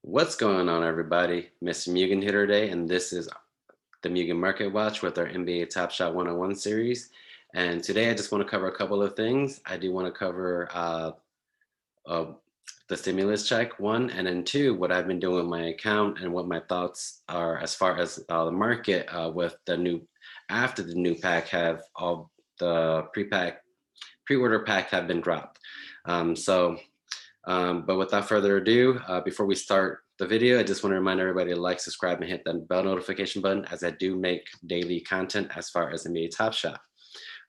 What's going on, everybody? Mr. Mugen here today, and this is the Mugen Market Watch with our NBA Top Shot 101 series. And today I just want to cover a couple of things. I do want to cover uh, the stimulus check, one, and then two, what I've been doing with my account and what my thoughts are as far as the market with the new, after the new pack have all the pre-order pack have been dropped. But without further ado, before we start the video, I just want to remind everybody to like, subscribe, and hit that bell notification button as I do make daily content as far as NBA Top Shot.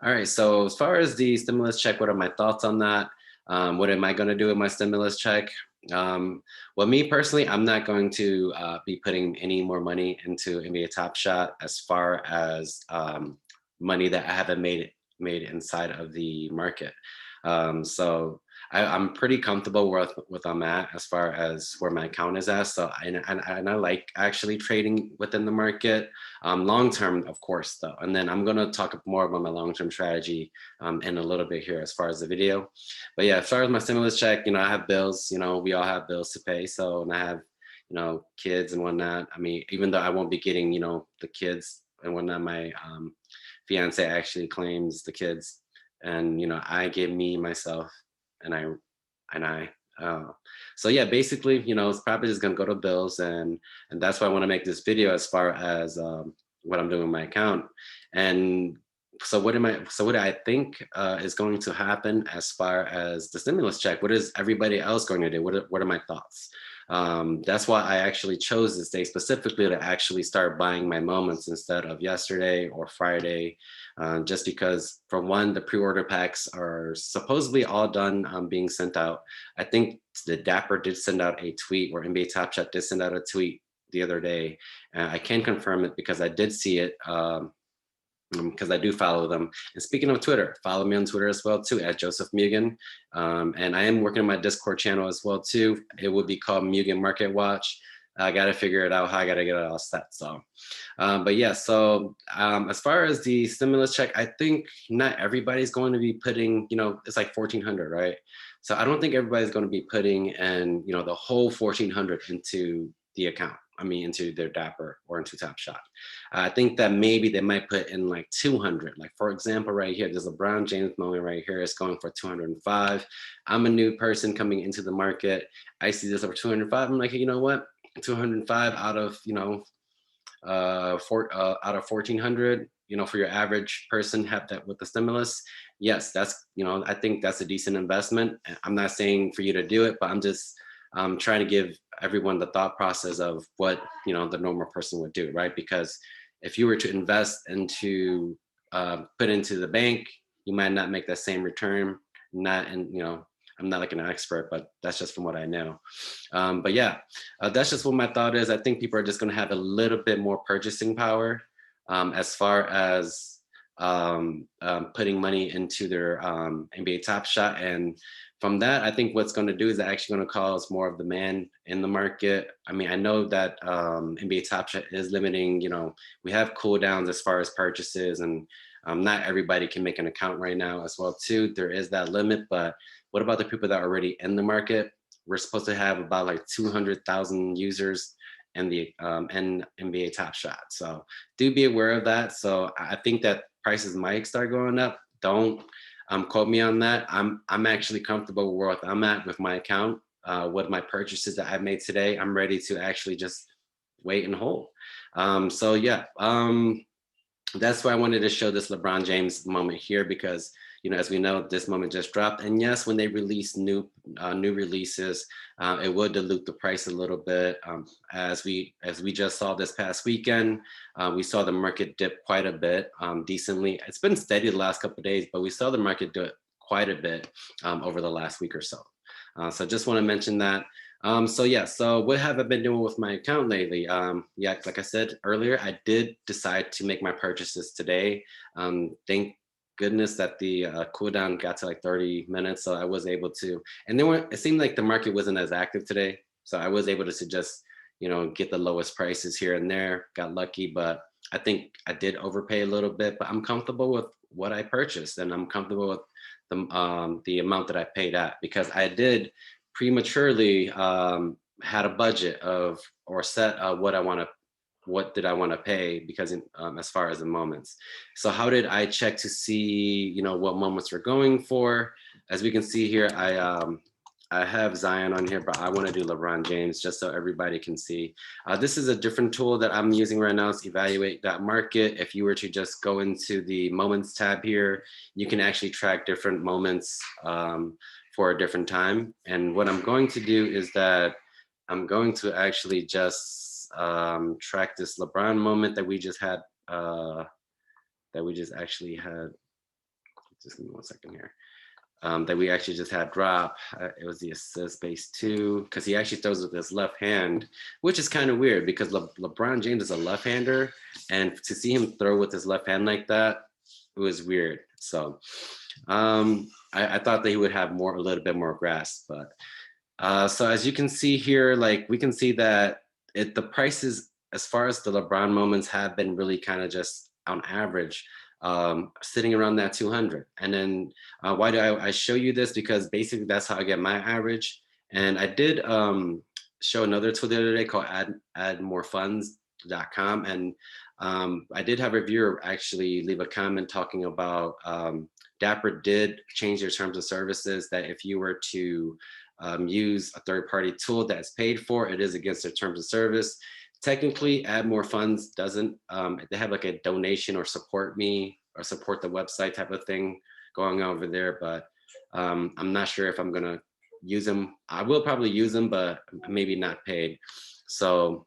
All right, so as far as the stimulus check, what are my thoughts on that? What am I going to do with my stimulus check? Well, me personally, I'm not going to be putting any more money into NBA Top Shot as far as money that I haven't made inside of the market. I'm pretty comfortable with I'm at as far as where my account is at. So and I like actually trading within the market, long term, of course, though. And then I'm gonna talk more about my long term strategy in a little bit here as far as the video. But yeah, as far as my stimulus check, I have bills. We all have bills to pay. So and I have kids and whatnot. I mean, even though I won't be getting the kids and whatnot, my fiance actually claims the kids, and I give me myself and I so yeah, basically, it's probably just gonna go to bills, and that's why I want to make this video as far as what I'm doing with my account. And so what do I think is going to happen as far as the stimulus check? What is everybody else going to do? What are my thoughts? That's why I actually chose this day specifically to actually start buying my moments instead of yesterday or Friday, just because, for one, the pre-order packs are supposedly all done being sent out. I think the Dapper did send out a tweet, or NBA Top Shot did send out a tweet the other day. I can confirm it because I did see it. Because I do follow them. And speaking of Twitter, follow me on Twitter as well too, at Joseph Mugen. And I am working on my Discord channel as well too. It would be called Mugen Market Watch. I got to figure it out how I got to get it all set. So, but yeah, so as far as the stimulus check, I think not everybody's going to be putting, it's like 1,400, right? So I don't think everybody's going to be putting in, the whole 1,400 into the account. I mean, into their Dapper or into Top Shot. I think that maybe they might put in like 200. Like, for example, right here, there's a LeBron James moment right here. It's going for 205. I'm a new person coming into the market. I see this over 205. I'm like, hey, you know what? 205 out of, out of 1,400, for your average person have that with the stimulus. Yes, that's, I think that's a decent investment. I'm not saying for you to do it, but I'm just trying to give everyone the thought process of what the normal person would do, right? Because if you were to invest into put into the bank, you might not make that same return. Not and I'm not like an expert, but that's just from what I know. But yeah, that's just what my thought is. I think people are just going to have a little bit more purchasing power as far as putting money into their NBA Top Shot. And from that, I think what's going to do is actually going to cause more of demand in the market. I mean, I know that NBA Top Shot is limiting, we have cooldowns as far as purchases, and not everybody can make an account right now as well too. There is that limit, but what about the people that are already in the market? We're supposed to have about like 200,000 users in the NBA Top Shot. So do be aware of that. So I think that prices might start going up. Don't quote me on that. I'm actually comfortable where I'm at with my account, with my purchases that I've made today. I'm ready to actually just wait and hold. So yeah, that's why I wanted to show this LeBron James moment here, because as we know, this moment just dropped. And yes, when they release new releases, it would dilute the price a little bit. As we just saw this past weekend, we saw the market dip quite a bit, decently. It's been steady the last couple of days, but we saw the market dip quite a bit over the last week or so. So just want to mention that. So yeah, so what have I been doing with my account lately? Yeah, like I said earlier, I did decide to make my purchases today. Thank goodness that the cooldown got to like 30 minutes, so I was able to. And it seemed like the market wasn't as active today, so I was able to just get the lowest prices here and there. Got lucky, but I think I did overpay a little bit. But I'm comfortable with what I purchased, and I'm comfortable with the amount that I paid at, because I did prematurely had a budget of or set what did I want to pay because as far as the moments. So how did I check to see, what moments we're going for? As we can see here, I have Zion on here, but I want to do LeBron James just so everybody can see. This is a different tool that I'm using right now. It's evaluate.market. If you were to just go into the moments tab here, you can actually track different moments for a different time. And what I'm going to do is that I'm going to actually just track this LeBron moment that we just had, that we just actually had. Just give me 1 second here. That we actually just had drop. It was the assist base 2 because he actually throws with his left hand, which is kind of weird because LeBron James is a left-hander, and to see him throw with his left hand like that, it was weird. So I thought that he would have a little bit more grasp, but so as you can see here, like we can see that the prices as far as the LeBron moments have been really kind of just on average sitting around that 200. And then why do I show you this? Because basically that's how I get my average. And I did show another tool the other day called addmorefunds.com. And I did have a reviewer actually leave a comment talking about Dapper did change their terms of services that if you were to use a third-party tool that's paid for, it is against their terms of service. Technically, Add More Funds doesn't. They have like a donation or support me or support the website type of thing going over there, but I'm not sure if I'm gonna use them. I will probably use them, but maybe not paid. So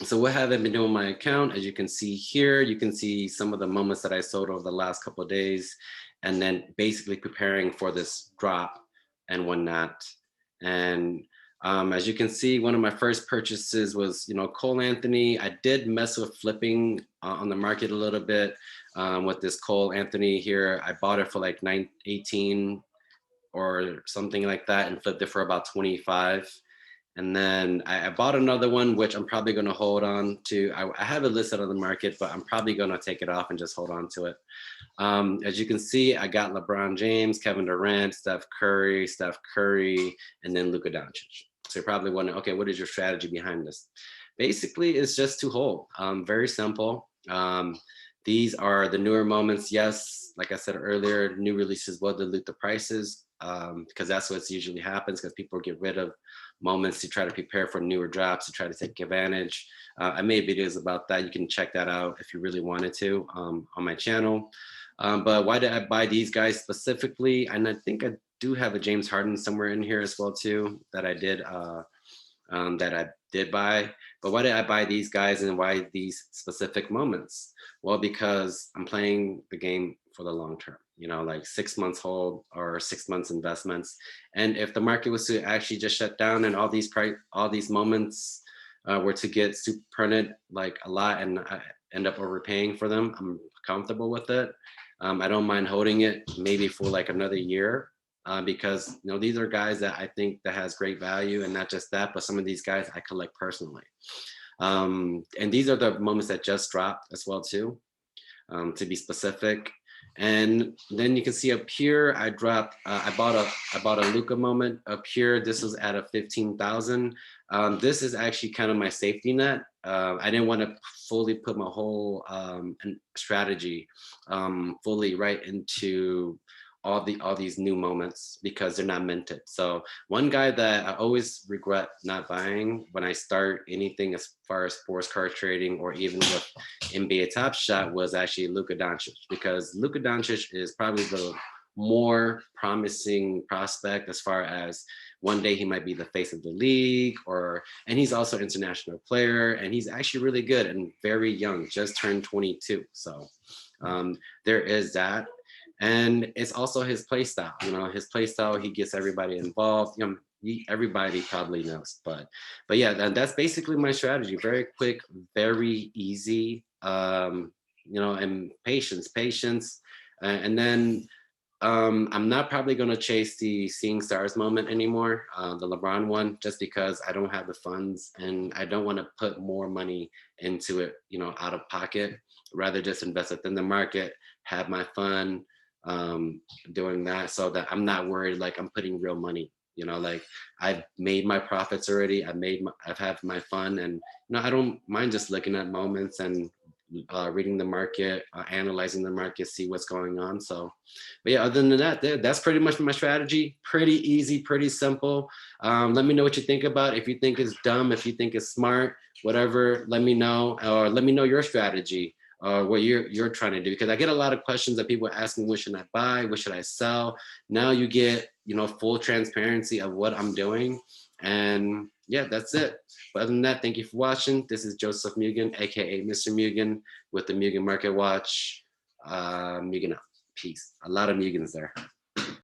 what have I been doing on my account? As you can see here, you can see some of the moments that I sold over the last couple of days, and then basically preparing for this drop and whatnot. And as you can see, one of my first purchases was, Cole Anthony. I did mess with flipping on the market a little bit with this Cole Anthony here. I bought it for like 18 or something like that and flipped it for about 25. And then I bought another one, which I'm probably going to hold on to. I have it listed on the market, but I'm probably going to take it off and just hold on to it. As you can see, I got LeBron James, Kevin Durant, Steph Curry, and then Luka Doncic. So you're probably wondering, okay, what is your strategy behind this? Basically, it's just to hold. Very simple. These are the newer moments. Yes, like I said earlier, new releases will dilute the prices because that's what usually happens because people get rid of moments to try to prepare for newer drops to try to take advantage. I made videos about that. You can check that out if you really wanted to on my channel. But why did I buy these guys specifically? And I think I do have a James Harden somewhere in here as well too that I did buy. But why did I buy these guys and why these specific moments? Well, because I'm playing the game for the long term, like 6 months hold or 6 months investments. And if the market was to actually just shut down and all these moments were to get super printed like a lot and I end up overpaying for them, I'm comfortable with it. I don't mind holding it maybe for like another year because these are guys that I think that has great value, and not just that, but some of these guys I collect personally. And these are the moments that just dropped as well too, to be specific. And then you can see up here, I bought a Luka moment up here. This was at a 15,000. This is actually kind of my safety net. I didn't want to fully put my whole strategy fully right into all these new moments because they're not minted. So one guy that I always regret not buying when I start anything as far as sports card trading or even with NBA Top Shot was actually Luka Doncic, because Luka Doncic is probably the more promising prospect as far as one day he might be the face of the league, and he's also an international player, and he's actually really good and very young, just turned 22. So there is that. And it's also his play style. His play style, he gets everybody involved. Everybody probably knows, but yeah, that's basically my strategy. Very quick, very easy. And patience, and then I'm not probably going to chase the seeing stars moment anymore, the LeBron one, just because I don't have the funds and I don't want to put more money into it, out of pocket. Rather just invest it in the market, have my fun doing that, so that I'm not worried like I'm putting real money, You know, like I've made my profits already. I've had my fun, and I don't mind just looking at moments and reading the market, analyzing the market, see what's going on. So, but yeah, other than that, that's pretty much my strategy. Pretty easy, pretty simple. Let me know what you think about it. If you think it's dumb, if you think it's smart, whatever, let me know, or let me know your strategy or what you're trying to do. Because I get a lot of questions that people ask me, what should I buy? What should I sell? Now you get, full transparency of what I'm doing. And yeah, that's it. But other than that, thank you for watching. This is Joseph Mugen, aka Mr. Mugen, with the Mugen Market Watch. Mugen out. Peace. A lot of Mugens there.